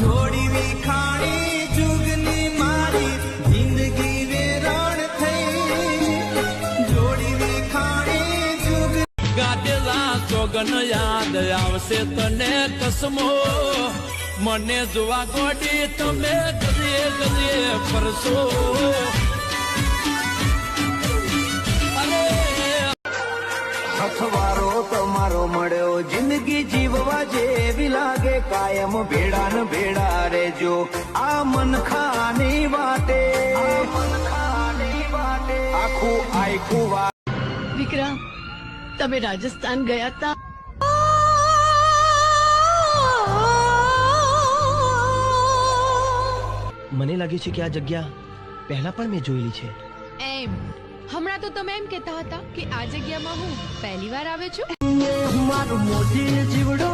જોડી વિખાણી જુગની મારી જિંદગી વેરણ થઈ જોડી વિખાણી જુગ ગાડેલા સોગન યાદ આવશે તને કસમો મને જોવા ગોડી તમે ગલીએ ગલીએ ફરશો અથવારો તમારો મળ્યો જિંદગી જીવવા જેવી લાગે કાયમ ભેડા ને ભેડા રેજો આ મનખાની વાટે આખું આખું વિક્રમ તમે રાજસ્થાન ગયા હતા મને લાગ્યું છે કે આ જગ્યા પહેલા પણ મેં જોયેલી છે એમ હમણાં તો તમે એમ કહેતા હતા કે આ જગ્યામાં હું પહેલી વાર આવ્યો છું મારું મોજી જીવડો